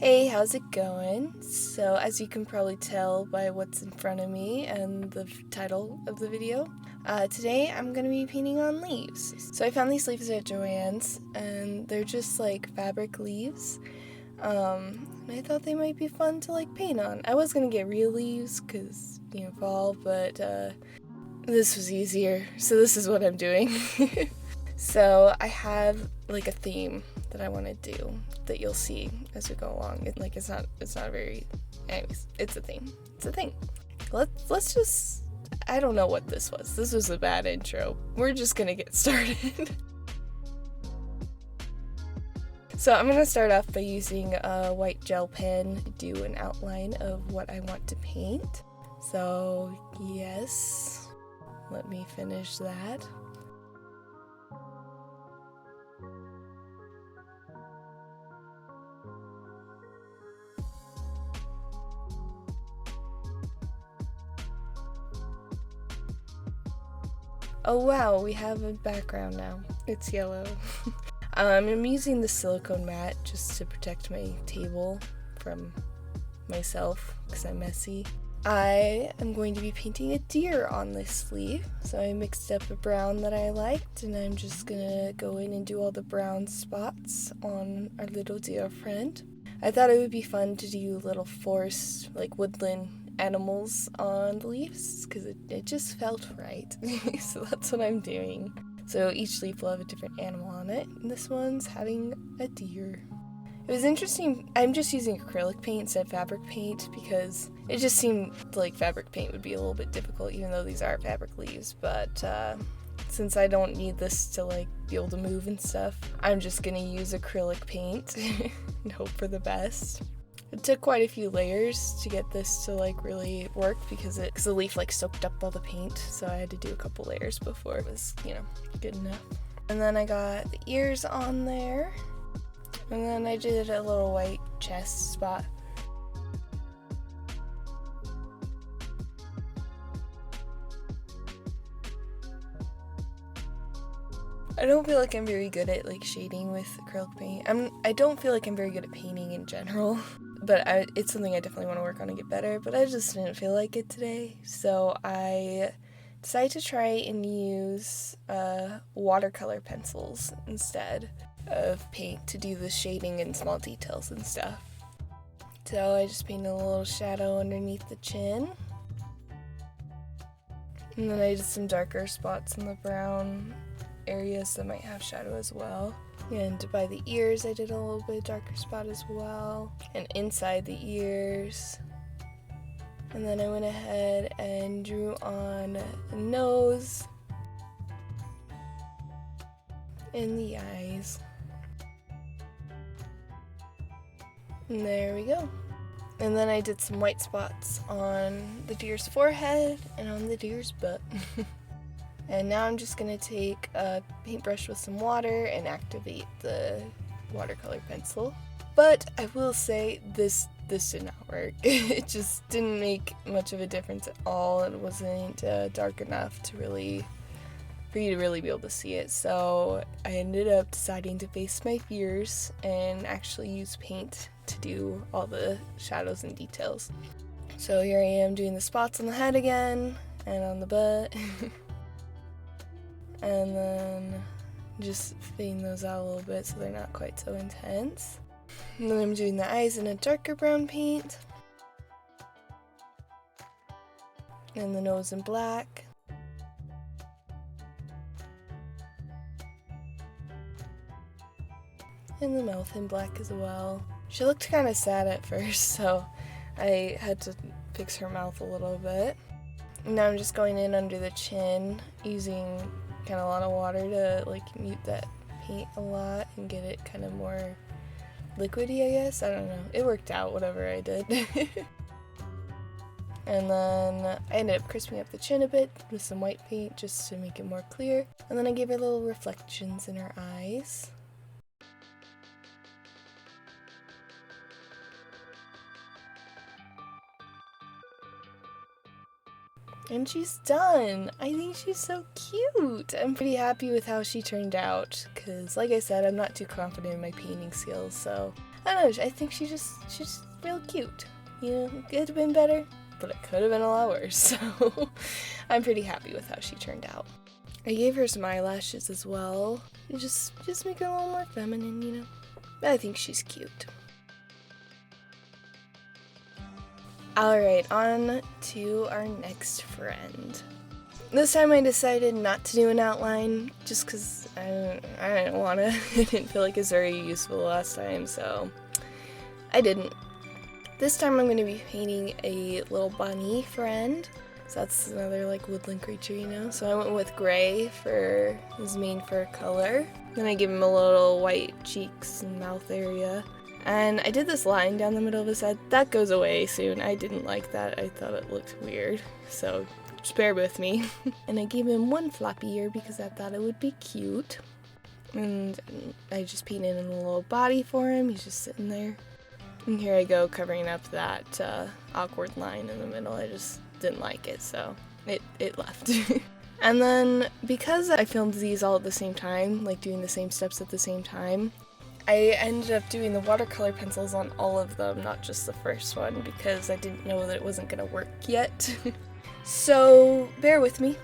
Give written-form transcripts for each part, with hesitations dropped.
Hey, how's it going? So, as you can probably tell by what's in front of me and the title of the video, today I'm going to be painting on leaves. So I found these leaves at Joann's, and they're just like fabric leaves. And I thought they might be fun to like paint on. I was going to get real leaves because, fall, but this was easier. So this is what I'm doing. So I have like a theme that I want to do that you'll see as we go along. It's not very, anyways, it's a theme. It's a thing. Let's just, I don't know what this was. This was a bad intro. We're just gonna get started. So I'm gonna start off by using a white gel pen to do an outline of what I want to paint. So yes, let me finish that. Oh wow, we have a background now. It's yellow. I'm using the silicone mat just to protect my table from myself because I'm messy. I am going to be painting a deer on this sleeve. So I mixed up a brown that I liked, and I'm just gonna go in and do all the brown spots on our little deer friend. I thought it would be fun to do little forest, like woodland animals on the leaves because it just felt right. So that's what I'm doing. So each leaf will have a different animal on it, and this one's having a deer. It was interesting. I'm just using acrylic paint instead of fabric paint because it just seemed like fabric paint would be a little bit difficult, even though these are fabric leaves. But since I don't need this to like be able to move and stuff, I'm just gonna use acrylic paint and hope for the best. It took quite a few layers to get this to like really work because the leaf like soaked up all the paint, so I had to do a couple layers before it was, good enough. And then I got the ears on there, and then I did a little white chest spot. I don't feel like I'm very good at like shading with acrylic paint. I don't feel like I'm very good at painting in general. But it's something I definitely want to work on and get better, but I just didn't feel like it today. So I decided to try and use watercolor pencils instead of paint to do the shading and small details and stuff. So I just painted a little shadow underneath the chin. And then I did some darker spots in the brown areas that might have shadow as well. And by the ears, I did a little bit darker spot as well, and inside the ears. And then I went ahead and drew on the nose and the eyes. And there we go. And then I did some white spots on the deer's forehead and on the deer's butt. And now I'm just going to take a paintbrush with some water and activate the watercolor pencil. But I will say this did not work. It just didn't make much of a difference at all. It wasn't dark enough for you to really be able to see it. So I ended up deciding to face my fears and actually use paint to do all the shadows and details. So here I am doing the spots on the head again and on the butt. And then just fading those out a little bit so they're not quite so intense. And then I'm doing the eyes in a darker brown paint. And the nose in black. And the mouth in black as well. She looked kind of sad at first, so I had to fix her mouth a little bit. And now I'm just going in under the chin using kind of a lot of water to like mute that paint a lot and get it kind of more liquidy, I guess. I don't know. It worked out, whatever I did. And then I ended up crisping up the chin a bit with some white paint just to make it more clear. And then I gave her little reflections in her eyes. And she's done! I think she's so cute! I'm pretty happy with how she turned out, because like I said, I'm not too confident in my painting skills, so I don't know, I think she's real cute. You know, it could have been better, but it could have been a lot worse, so I'm pretty happy with how she turned out. I gave her some eyelashes as well. Just make her a little more feminine, you know. But I think she's cute. Alright, on to our next friend. This time I decided not to do an outline just because I didn't want to. I didn't feel like it was very useful last time, so I didn't. This time I'm going to be painting a little bunny friend. So that's another like woodland creature, you know. So I went with gray for his main fur color. Then I gave him a little white cheeks and mouth area. And I did this line down the middle of his head. That goes away soon. I didn't like that. I thought it looked weird. So just bear with me. And I gave him one floppy ear because I thought it would be cute. And I just painted in a little body for him. He's just sitting there. And here I go covering up that awkward line in the middle. I just didn't like it, so it left. And then because I filmed these all at the same time, like doing the same steps at the same time, I ended up doing the watercolor pencils on all of them, not just the first one, because I didn't know that it wasn't going to work yet. So bear with me.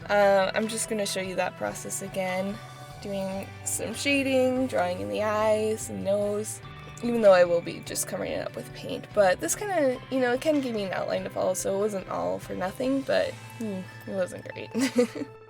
I'm just going to show you that process again, doing some shading, drawing in the eyes and nose, even though I will be just covering it up with paint. But this kind of, you know, it kind of gave me an outline to follow, so it wasn't all for nothing, but it wasn't great.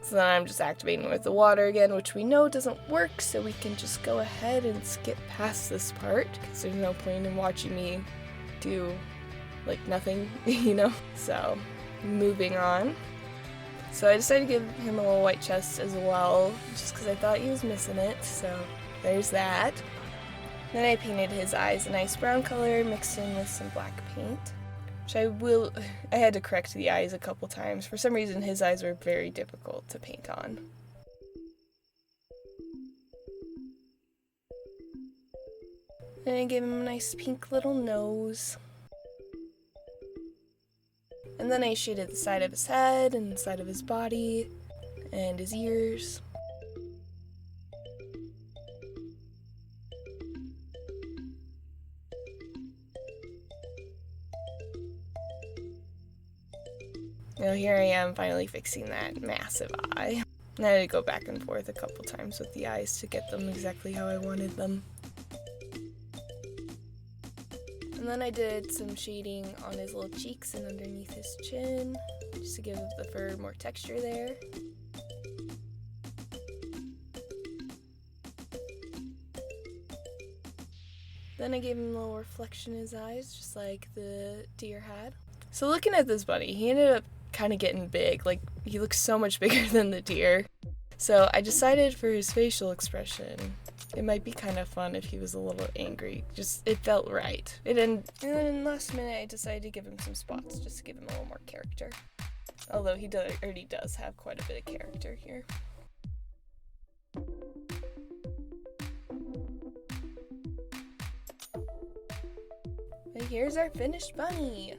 So then I'm just activating with the water again, which we know doesn't work, so we can just go ahead and skip past this part, because there's no point in watching me do, like, nothing, you know? So, moving on. So I decided to give him a little white chest as well, just because I thought he was missing it, so there's that. Then I painted his eyes a nice brown color, mixed in with some black paint. Which I had to correct the eyes a couple times. For some reason, his eyes were very difficult to paint on. And I gave him a nice pink little nose. And then I shaded the side of his head and the side of his body and his ears. Now here I am finally fixing that massive eye. And I had to go back and forth a couple times with the eyes to get them exactly how I wanted them. And then I did some shading on his little cheeks and underneath his chin, just to give the fur more texture there. Then I gave him a little reflection in his eyes, just like the deer had. So looking at this bunny, he ended up kind of getting big. Like, he looks so much bigger than the deer. So I decided for his facial expression, it might be kind of fun if he was a little angry. Just, it felt right. And then last minute I decided to give him some spots, just to give him a little more character. Although he already does have quite a bit of character here. And here's our finished bunny.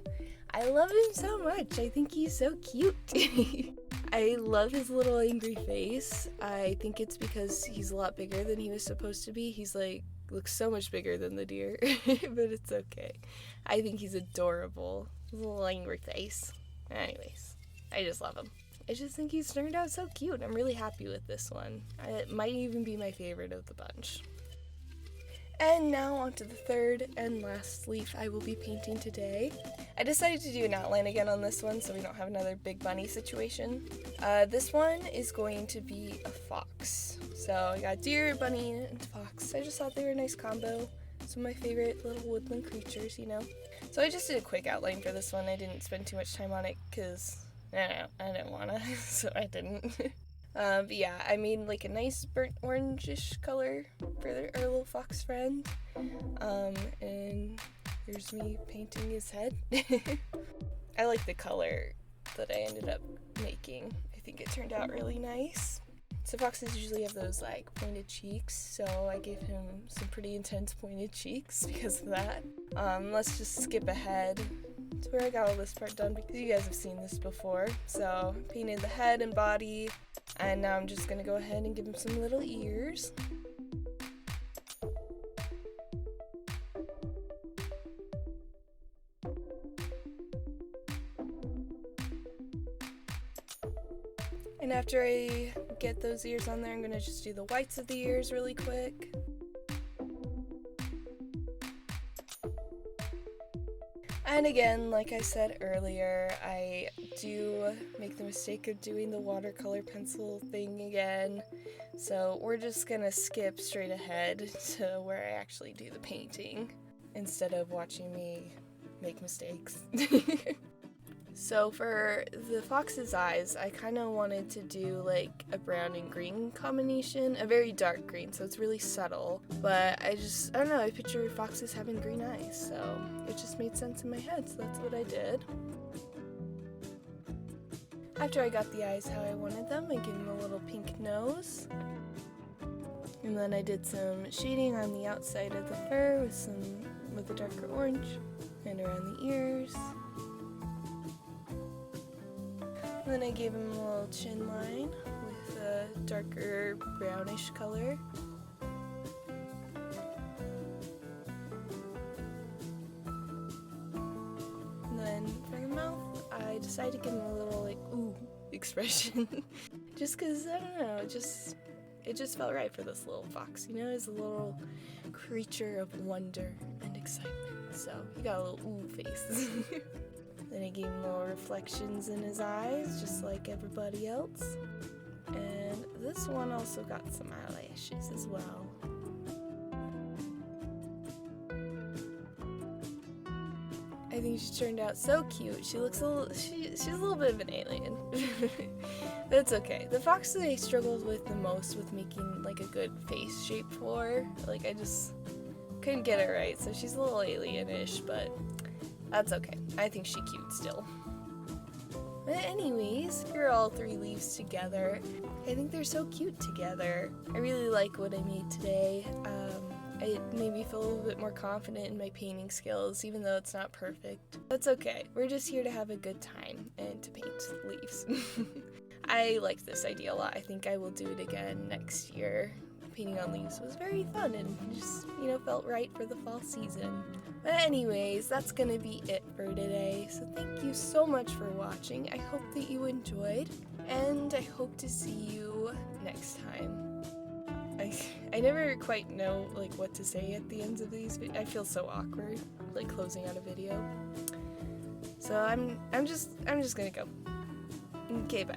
I love him so much. I think he's so cute. I love his little angry face. I think it's because he's a lot bigger than he was supposed to be. He's like, looks so much bigger than the deer, but it's okay. I think he's adorable. His little angry face. Anyways, I just love him. I just think he's turned out so cute. I'm really happy with this one. It might even be my favorite of the bunch. And now on to the third and last leaf I will be painting today. I decided to do an outline again on this one so we don't have another big bunny situation. This one is going to be a fox. So I got deer, bunny, and fox. I just thought they were a nice combo. Some of my favorite little woodland creatures, you know. So I just did a quick outline for this one. I didn't spend too much time on it because, I didn't want to, so I didn't. But yeah, I made like a nice burnt orangish color for our little fox friend. And here's me painting his head. I like the color that I ended up making. I think it turned out really nice. So foxes usually have those like pointed cheeks, so I gave him some pretty intense pointed cheeks because of that. Let's just skip ahead to where I got all this part done because you guys have seen this before. So painted the head and body. And now I'm just going to go ahead and give him some little ears. And after I get those ears on there, I'm gonna just do the whites of the ears really quick. And again, like I said earlier, I do make the mistake of doing the watercolor pencil thing again. So we're just gonna skip straight ahead to where I actually do the painting instead of watching me make mistakes. So for the fox's eyes, I kind of wanted to do like a brown and green combination, a very dark green, so it's really subtle. But I don't know, I picture foxes having green eyes, so it just made sense in my head, so that's what I did. After I got the eyes how I wanted them, I gave them a little pink nose. And then I did some shading on the outside of the fur with a darker orange, and around the ears. Then I gave him a little chin line with a darker brownish color. And then for the mouth, I decided to give him a little like ooh expression. Just cause I don't know, it just felt right for this little fox, you know, he's a little creature of wonder and excitement. So he got a little ooh face. Then I gave him little reflections in his eyes, just like everybody else. And this one also got some eyelashes as well. I think she turned out so cute. She looks she's a little bit of an alien. That's okay. The fox that I struggled with the most with making like a good face shape for, like I just couldn't get it right. So she's a little alien-ish, but that's okay. I think she's cute still. But anyways, here are all three leaves together. I think they're so cute together. I really like what I made today. It made me feel a little bit more confident in my painting skills, even though it's not perfect. That's okay. We're just here to have a good time and to paint leaves. I liked this idea a lot. I think I will do it again next year. Painting on leaves was very fun and just, you know, felt right for the fall season. But anyways, that's gonna be it for today. So thank you so much for watching. I hope that you enjoyed, and I hope to see you next time. I never quite know like what to say at the ends of these. I feel so awkward like closing out a video. So I'm just gonna go. Okay, bye.